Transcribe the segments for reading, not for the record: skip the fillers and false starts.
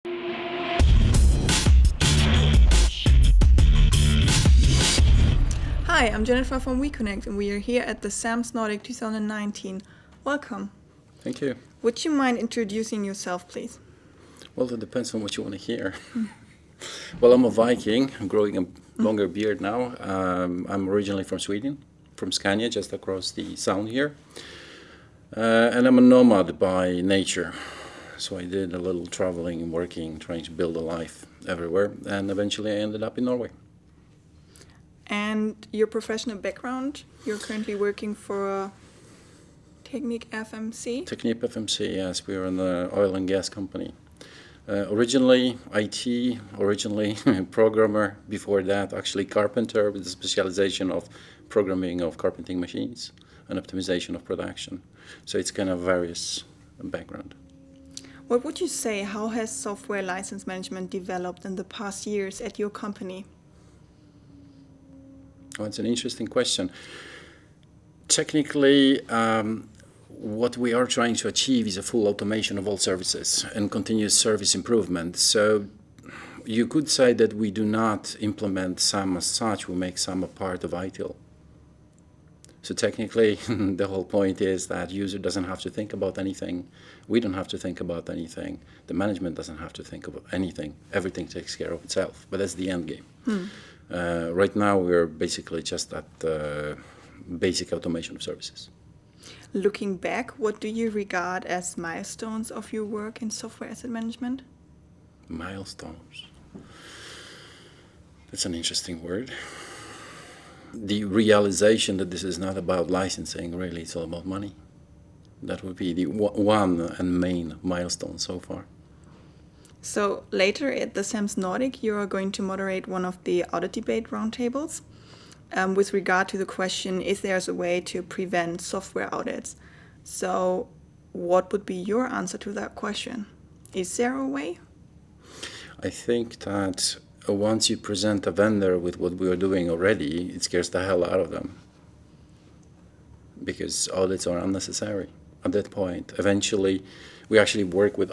Hi, I'm Jennifer from we.CONECT, and we are here at the SAMS Nordic 2019. Welcome. Thank you. Would you mind introducing yourself, please? Well, it depends on what you want to hear. Well, I'm a Viking. I'm growing a longer beard now. I'm originally from Sweden, from Scania, just across the sound here. And I'm a nomad by nature. So I did a little traveling, working, trying to build a life everywhere. And eventually I ended up in Norway. And your professional background? You're currently working for TechnipFMC? TechnipFMC, yes. We're an oil and gas company. Originally IT, originally programmer. Before that, actually carpenter with the specialization of programming of carpenting machines and optimization of production. So it's kind of various background. What would you say, how has software license management developed in the past years at your company? Well, it's an interesting question. Technically, what we are trying to achieve is a full automation of all services and continuous service improvement. So you could say that we do not implement SAM as such, we make SAM a part of ITIL. So technically, the whole point is that user doesn't have to think about anything. We don't have to think about anything. The management doesn't have to think about anything. Everything takes care of itself. But that's the end game. Right now, we're basically just at basic automation of services. Looking back, what do you regard as milestones of your work in software asset management? Milestones. That's an interesting word. The realization that this is not about licensing, really, it's all about money. That would be the one and main milestone so far. So later at the SAMS Nordic, you are going to moderate one of the audit debate roundtables with regard to the question, is there a way to prevent software audits? So what would be your answer to that question? Is there a way? I think that once you present a vendor with what we are doing already, it scares the hell out of them. Because audits are unnecessary at that point. Eventually, we actually work with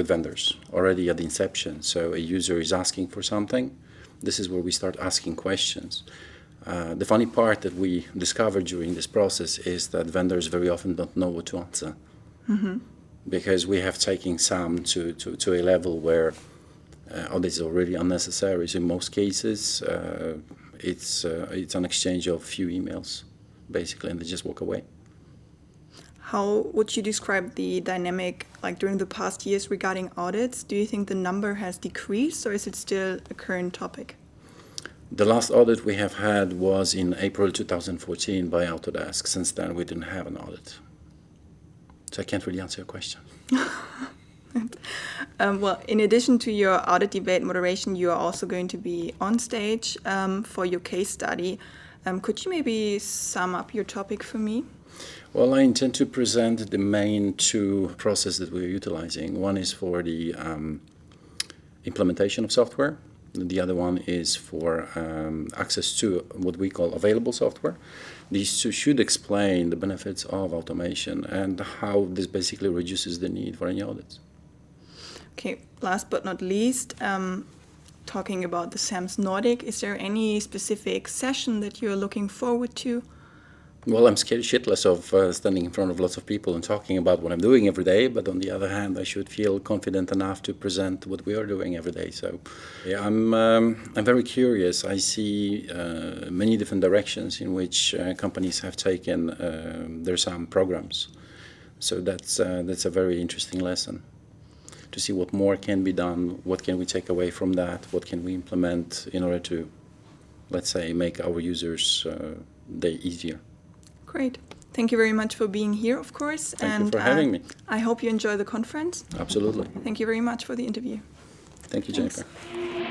vendors already at the inception. So a user is asking for something. This is where we start asking questions. The funny part that we discovered during this process is that vendors very often don't know what to answer. Because we have taken SAM to a level where audits are already unnecessary. So in most cases, it's an exchange of few emails, basically, and they just walk away. How would you describe the dynamic like during the past years regarding audits? Do you think the number has decreased, or is it still a current topic? The last audit we have had was in April 2014 by Autodesk. Since then, we didn't have an audit. So I can't really answer your question. Well, in addition to your audit debate moderation, you are also going to be on stage for your case study. Could you maybe sum up your topic for me? Well, I intend to present the main two processes that we're utilizing. One is for the implementation of software. The other one is for access to what we call available software. These two should explain the benefits of automation and how this basically reduces the need for any audits. Okay, last but not least, talking about the SAMS Nordic, is there any specific session that you're looking forward to? Well, I'm scared shitless of standing in front of lots of people and talking about what I'm doing every day, but on the other hand, I should feel confident enough to present what we are doing every day. So, yeah, I'm very curious. I see many different directions in which companies have taken their SAM programs. So that's a very interesting lesson to see what more can be done, what can we take away from that, what can we implement in order to, let's say, make our users' day easier. Great. Thank you very much for being here, of course. Thank you for having me. I hope you enjoy the conference. Absolutely. Thank you very much for the interview. Thank you, Jennifer. Thanks.